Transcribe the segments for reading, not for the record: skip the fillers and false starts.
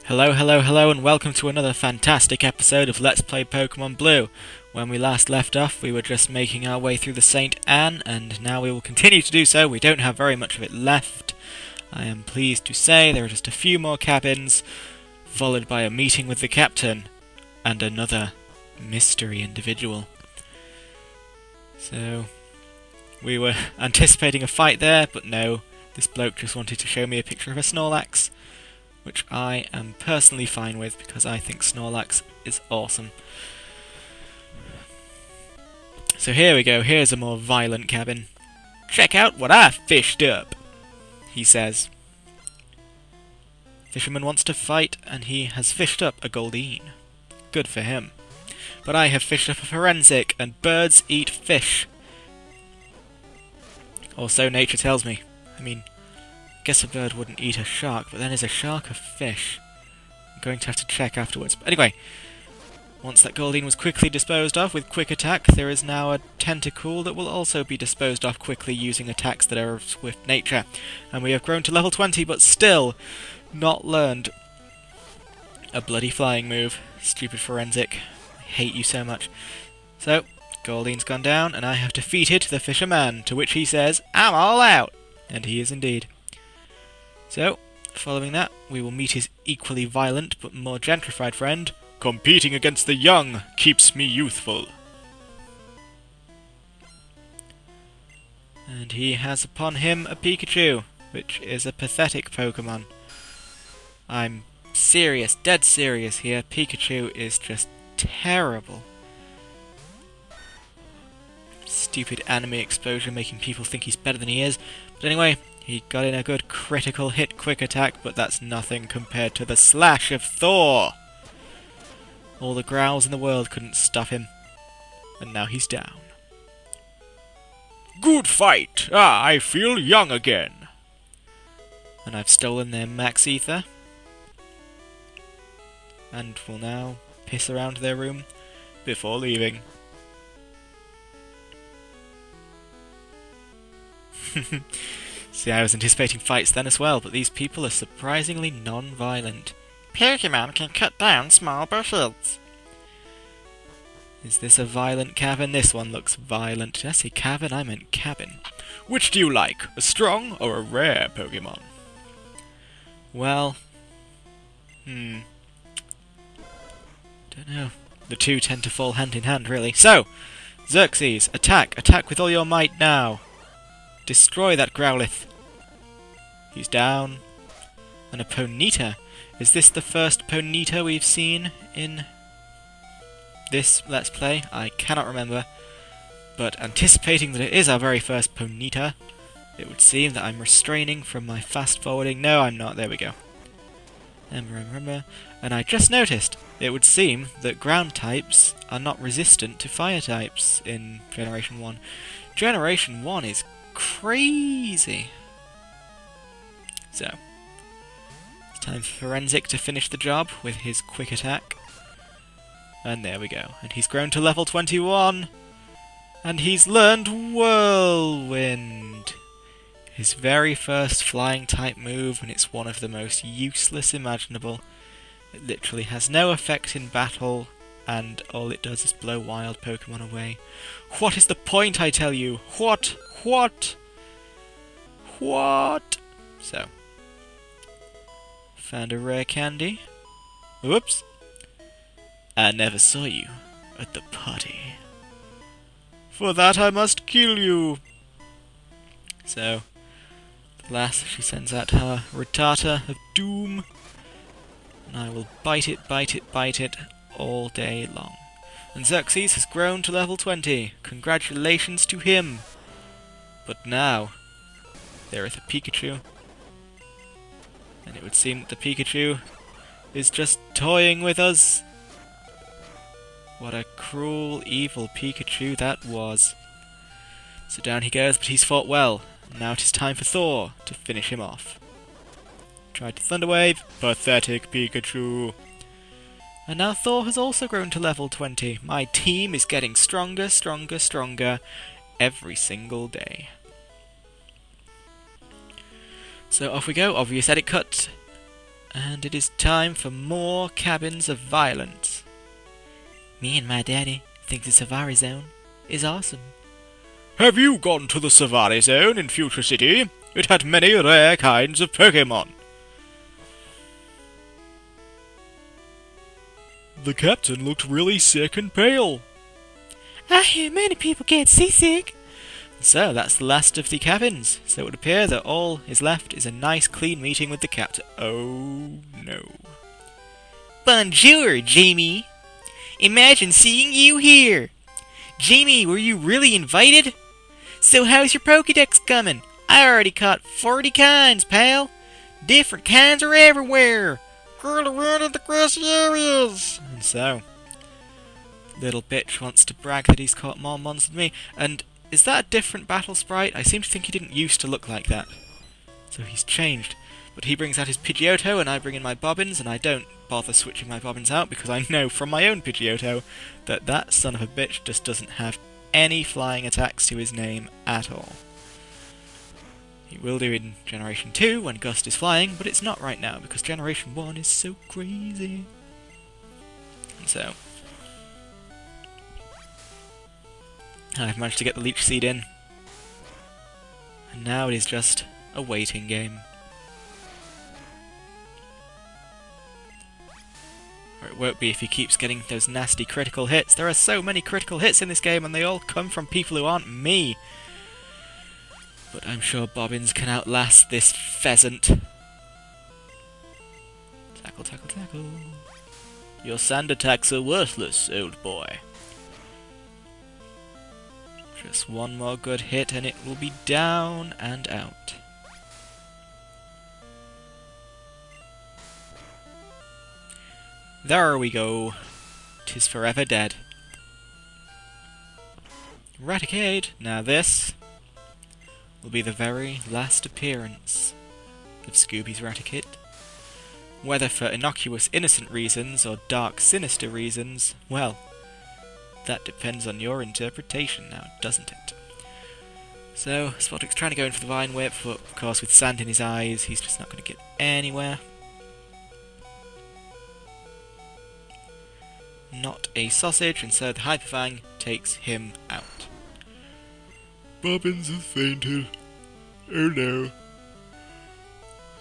Hello, hello, hello, and welcome to another fantastic episode of Let's Play Pokémon Blue. When we last left off, we were just making our way through the St. Anne, and now we will continue to do so. We don't have very much of it left. I am pleased to say there are just a few more cabins, followed by a meeting with the captain, and another mystery individual. So, we were anticipating a fight there, but no, this bloke just wanted to show me a picture of a Snorlax, which I am personally fine with because I think Snorlax is awesome. So here we go, here's a more violent cabin. Check out what I fished up, he says. Fisherman wants to fight and he has fished up a Goldeen. Good for him. But I have fished up a Forensic and birds eat fish. Or so nature tells me. I mean, guess a bird wouldn't eat a shark, but then is a shark a fish? I'm going to have to check afterwards. But anyway, once that Goldeen was quickly disposed of with Quick Attack, there is now a Tentacool that will also be disposed of quickly using attacks that are of swift nature. And we have grown to level 20, but still not learned a bloody flying move. Stupid Forensic. I hate you so much. So, Goldeen's gone down, and I have defeated the Fisherman, to which he says, "I'm all out!" And he is indeed. So, following that, we will meet his equally violent but more gentrified friend. Competing against the young keeps me youthful. And he has upon him a Pikachu, which is a pathetic Pokémon. I'm serious, dead serious here. Pikachu is just terrible. Stupid anime exposure making people think he's better than he is. But anyway, he got in a good critical hit Quick Attack, but that's nothing compared to the slash of Thor. All the growls in the world couldn't stop him. And now he's down. Good fight! I feel young again. And I've stolen their Max Ether. And will now piss around their room before leaving. See, I was anticipating fights then as well, but these people are surprisingly non-violent. Pokémon can cut down small bushes. Is this a violent cavern? This one looks violent. Did I say cavern? I meant cabin. Which do you like? A strong or a rare Pokémon? Well, don't know. The two tend to fall hand in hand, really. So, Xerxes, attack! Attack with all your might now! Destroy that Growlithe. He's down. And a Ponyta. Is this the first Ponyta we've seen in this Let's Play? I cannot remember. But anticipating that it is our very first Ponyta, it would seem that I'm restraining from my fast forwarding. No, I'm not. There we go. Remember. And I just noticed, it would seem that ground types are not resistant to fire types in Generation 1. Generation 1 is crazy. So, it's time for Forensic to finish the job with his Quick Attack. And there we go. And he's grown to level 21. And he's learned Whirlwind. His very first flying type move, and it's one of the most useless imaginable. It literally has no effect in battle, and all it does is blow wild Pokémon away. What is the point, I tell you? What? So, found a rare candy. Whoops. I never saw you at the party. For that I must kill you. So, alas, she sends out her Rattata of Doom. And I will bite it all day long. And Xerxes has grown to level 20. Congratulations to him. But now, there is a Pikachu. And it would seem that the Pikachu is just toying with us. What a cruel, evil Pikachu that was. So down he goes, but he's fought well. Now it is time for Thor to finish him off. Tried to Thunder Wave. Pathetic Pikachu. And now Thor has also grown to level 20. My team is getting stronger every single day. So off we go. Obvious edit cut. And it is time for more cabins of violence. Me and my daddy think the Safari Zone is awesome. Have you gone to the Safari Zone in Future City? It had many rare kinds of Pokémon. The captain looked really sick and pale. I hear many people get seasick. So that's the last of the cabins. So it would appear that all is left is a nice clean meeting with the captain. Oh no. Bonjour, Jamie. Imagine seeing you here. Jamie, were you really invited? So how's your Pokédex coming? I already caught 40 kinds, pal. Different kinds are everywhere. Girl around in the grassy areas. And so, little bitch wants to brag that he's caught more mons than me. And is that a different battle sprite? I seem to think he didn't used to look like that. So he's changed. But he brings out his Pidgeotto and I bring in my Bobbins, and I don't bother switching my Bobbins out because I know from my own Pidgeotto that that son of a bitch just doesn't have any flying attacks to his name at all. He will do in Generation 2 when Gust is flying, but it's not right now because Generation 1 is so crazy. And so, I've managed to get the Leech Seed in, and now it is just a waiting game. Or it won't be if he keeps getting those nasty critical hits. There are so many critical hits in this game and they all come from people who aren't me. But I'm sure Bobbins can outlast this pheasant. Tackle, tackle, tackle. Your sand attacks are worthless, old boy. Just one more good hit and it will be down and out. There we go. 'Tis forever dead. Raticate! Now this will be the very last appearance of Scooby's Raticate. Whether for innocuous innocent reasons or dark sinister reasons, well, that depends on your interpretation now, doesn't it? So, Spotric's trying to go in for the Vine Whip, but of course with sand in his eyes, he's just not going to get anywhere. Not a sausage, and so the Hyperfang takes him out. Bobbins has fainted. Oh no.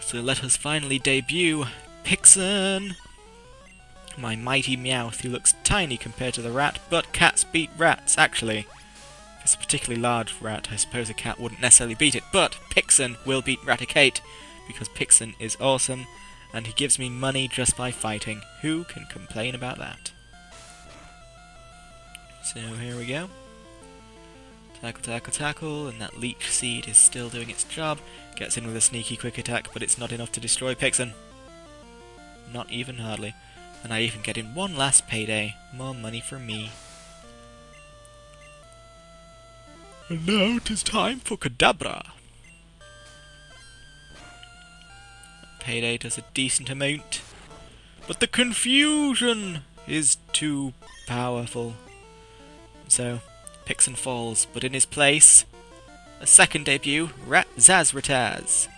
So let us finally debut Pixon! My mighty Meowth, who looks tiny compared to the rat, but cats beat rats, actually. If it's a particularly large rat, I suppose a cat wouldn't necessarily beat it, but Pixon will beat Raticate, because Pixon is awesome, and he gives me money just by fighting. Who can complain about that? So here we go. Tackle, tackle, tackle, and that Leech Seed is still doing its job. Gets in with a sneaky quick attack, but it's not enough to destroy Pixon. Not even hardly. And I even get in one last payday. More money for me. And now it is time for Kadabra. Payday does a decent amount, but the confusion is too powerful. So, Pixon falls, but in his place, a second debut, Zazrataz,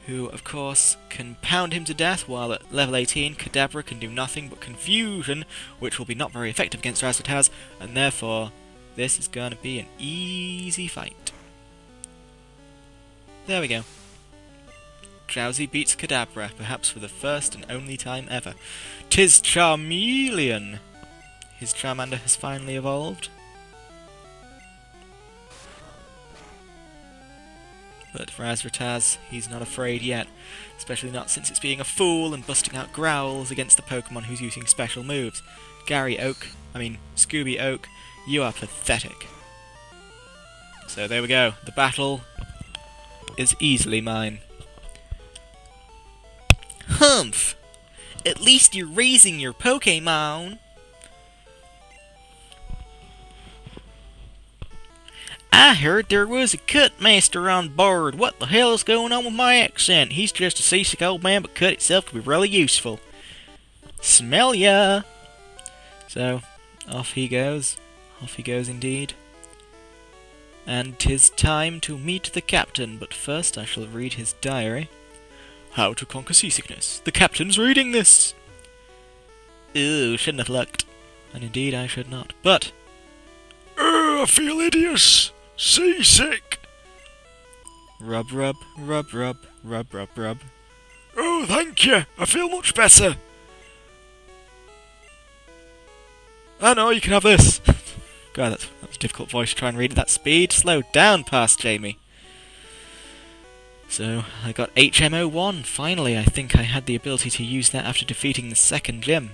who, of course, can pound him to death, while at level 18, Kadabra can do nothing but confusion, which will be not very effective against Zazrataz, and therefore, this is going to be an easy fight. There we go. Drowsy beats Kadabra, perhaps for the first and only time ever. 'Tis Charmeleon! His Charmander has finally evolved. But for Azrataz, he's not afraid yet. Especially not since it's being a fool and busting out growls against the Pokemon who's using special moves. Scooby Oak, you are pathetic. So there we go. The battle is easily mine. Humph! At least you're raising your Pokemon! I heard there was a cut master on board. What the hell is going on with my accent? He's just a seasick old man, but cut itself can be really useful. Smell ya! So, off he goes. Off he goes indeed. And 'tis time to meet the captain, but first I shall read his diary. How to Conquer Seasickness. The captain's reading this! Ooh, shouldn't have looked. And indeed I should not. But... I feel hideous! Seasick! Rub, rub, rub, rub, rub, rub, rub. Oh, thank you! I feel much better! Oh no, you can have this! God, that was a difficult voice to try and read at that speed. Slow down, past Jamie. So, I got HMO1, finally. I think I had the ability to use that after defeating the second gym.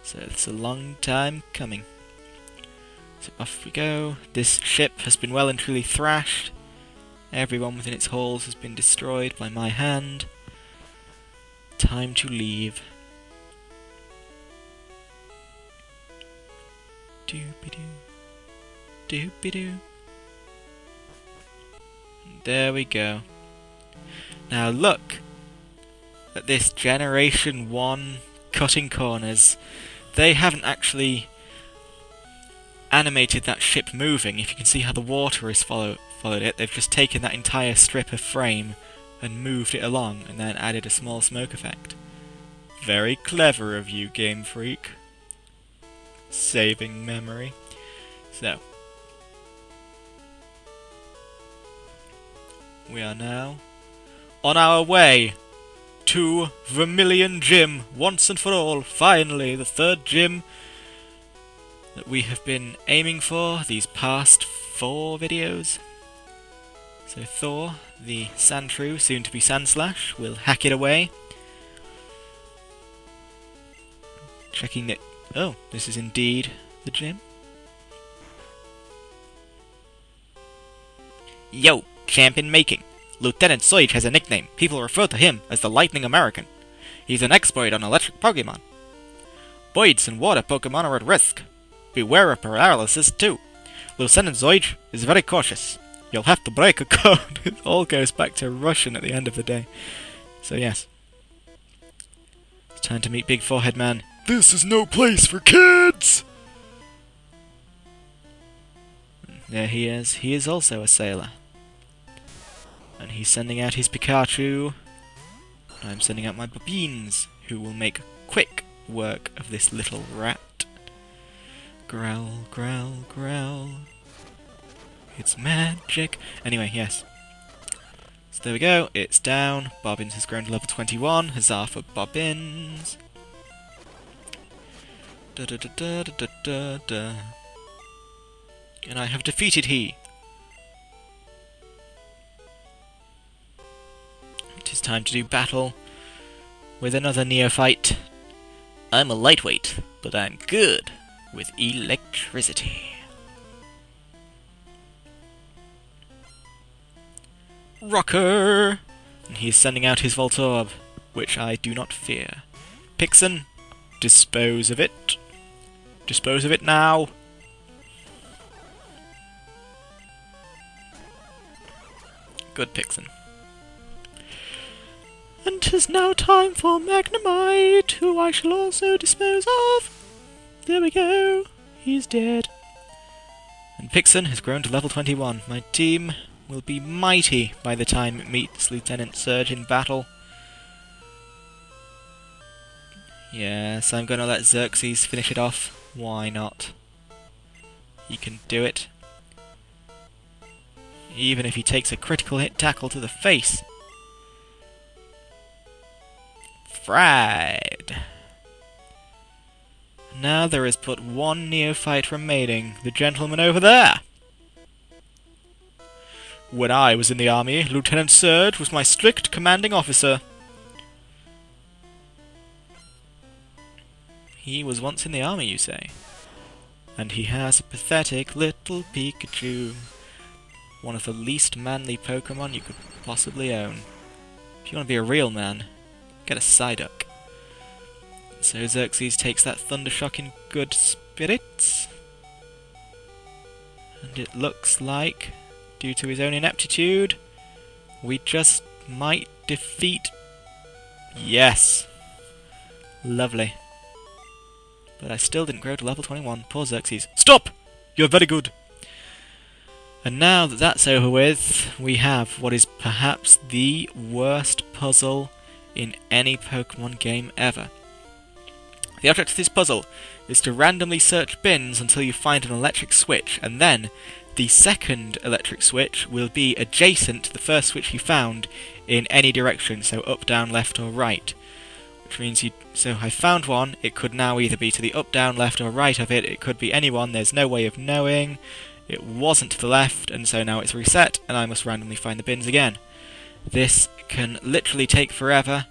So, it's a long time coming. So, off we go. This ship has been well and truly thrashed. Everyone within its halls has been destroyed by my hand. Time to leave. Doopy-doo. Doopy-doo. There we go. Now look at this Generation 1 cutting corners. They haven't actually animated that ship moving. If you can see how the water has followed it, they've just taken that entire strip of frame and moved it along and then added a small smoke effect. Very clever of you, Game Freak. Saving memory. So, we are now on our way to Vermilion Gym, once and for all. Finally, the third gym that we have been aiming for these past 4 videos. So Thor, the Sandshrew, soon to be Sandslash, will hack it away. Checking that... Oh, this is indeed the gym. Yo, champion making. Lieutenant Soich has a nickname. People refer to him as the Lightning American. He's an expert on electric Pokémon. Voids and water Pokémon are at risk. Beware of paralysis too. Lieutenant Zoid is very cautious. You'll have to break a code. It all goes back to Russian at the end of the day. So yes. It's time to meet Big Forehead Man. This is no place for kids! There he is. He is also a sailor. And he's sending out his Pikachu. I'm sending out my Babines, who will make quick work of this little rat. Growl, growl, growl. It's magic. Anyway, yes. So there we go. It's down. Bobbins has grown to level 21. Huzzah for Bobbins. Da da da da da da da. And I have defeated he. It is time to do battle with another neophyte. I'm a lightweight, but I'm good with electricity. Rocker! And he's sending out his Voltorb, which I do not fear. Pixen, dispose of it. Dispose of it now. Good, Pixen. And 'tis now time for Magnemite, who I shall also dispose of. There we go. He's dead. And Pixen has grown to level 21. My team will be mighty by the time it meets Lieutenant Surge in battle. Yes, I'm going to let Xerxes finish it off. Why not? He can do it. Even if he takes a critical hit tackle to the face. Fried. Now there is but one neophyte remaining, the gentleman over there. When I was in the army, Lieutenant Surge was my strict commanding officer. He was once in the army, you say? And he has a pathetic little Pikachu. One of the least manly Pokemon you could possibly own. If you want to be a real man, get a Psyduck. So Xerxes takes that Thundershock in good spirits. And it looks like, due to his own ineptitude, we just might defeat... Yes! Lovely. But I still didn't grow to level 21. Poor Xerxes. Stop! You're very good. And now that that's over with, we have what is perhaps the worst puzzle in any Pokémon game ever. The object of this puzzle is to randomly search bins until you find an electric switch, and then the second electric switch will be adjacent to the first switch you found in any direction, so up, down, left or right. Which means so I found one, it could now either be to the up, down, left or right of it, it could be anyone, there's no way of knowing. It wasn't to the left, and so now it's reset, and I must randomly find the bins again. This can literally take forever.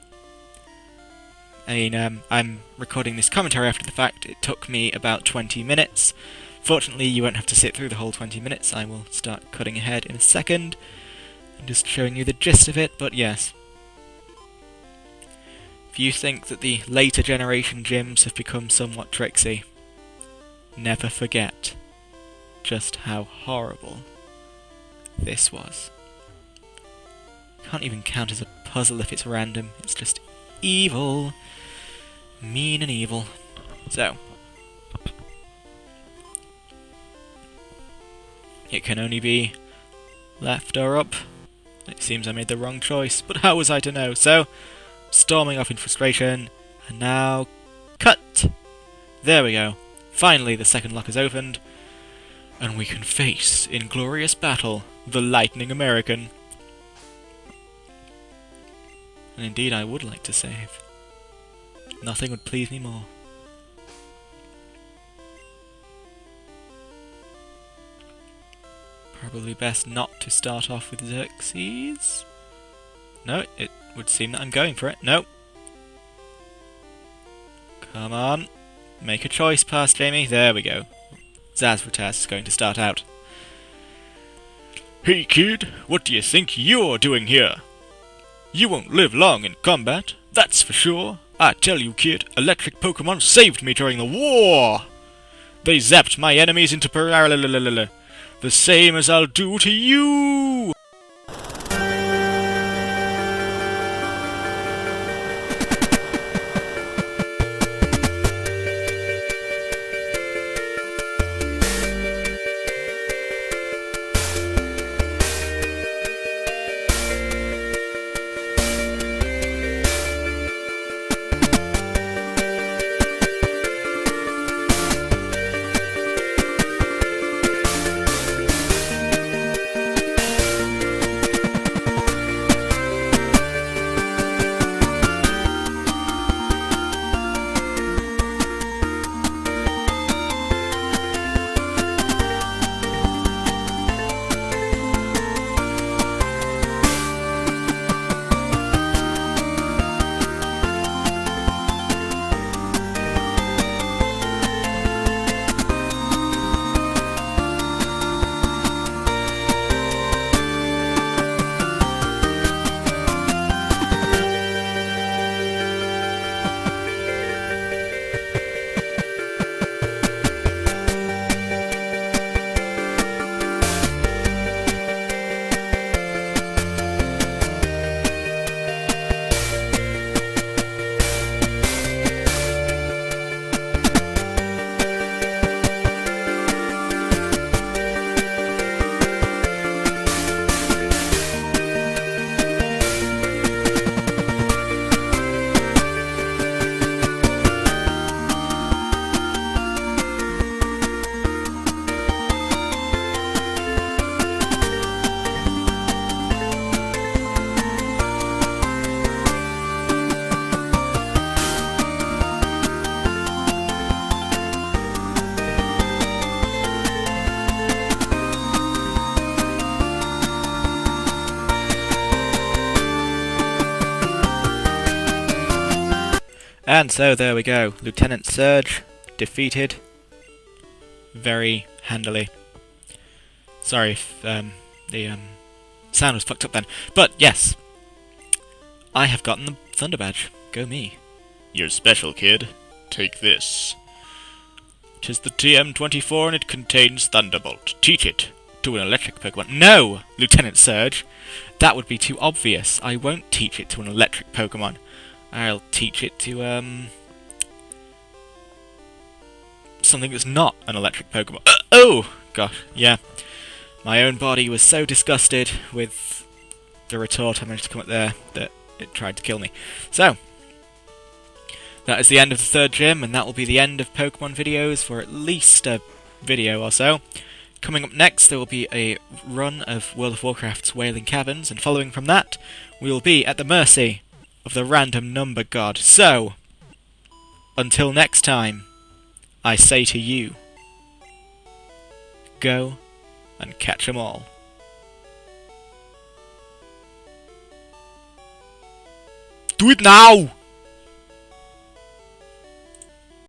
I mean, I'm recording this commentary after the fact. It took me about 20 minutes. Fortunately, you won't have to sit through the whole 20 minutes. I will start cutting ahead in a second and just showing you the gist of it, but yes. If you think that the later generation gyms have become somewhat tricksy, never forget just how horrible this was. Can't even count as a puzzle if it's random, it's just evil. Mean and evil. So, it can only be left or up. It seems I made the wrong choice, but how was I to know? So, storming off in frustration, and now, cut! There we go. Finally the second lock is opened, and we can face, in glorious battle, the Lightning American. And indeed I would like to save. Nothing would please me more. Probably best not to start off with Xerxes. No, it would seem that I'm going for it. No. Come on. Make a choice, Pass Jamie. There we go. Zazratas is going to start out. Hey kid, what do you think you're doing here? You won't live long in combat, that's for sure. I tell you kid, electric Pokémon saved me during the war! They zapped my enemies into the same as I'll do to you! And so there we go, Lieutenant Surge defeated very handily. Sorry if the sound was fucked up then. But yes, I have gotten the Thunder Badge. Go me. You're special, kid. Take this. It is the TM24 and it contains Thunderbolt. Teach it to an electric Pokemon. No, Lieutenant Surge! That would be too obvious. I won't teach it to an electric Pokemon. I'll teach it to, something that's not an electric Pokemon. Oh! Gosh, yeah. My own body was so disgusted with the retort I managed to come up there that it tried to kill me. So, that is the end of the third gym, and that will be the end of Pokemon videos for at least a video or so. Coming up next, there will be a run of World of Warcraft's Wailing Caverns, and following from that, we will be at the mercy of the random number god. So, until next time, I say to you, go and catch 'em all. Do it now!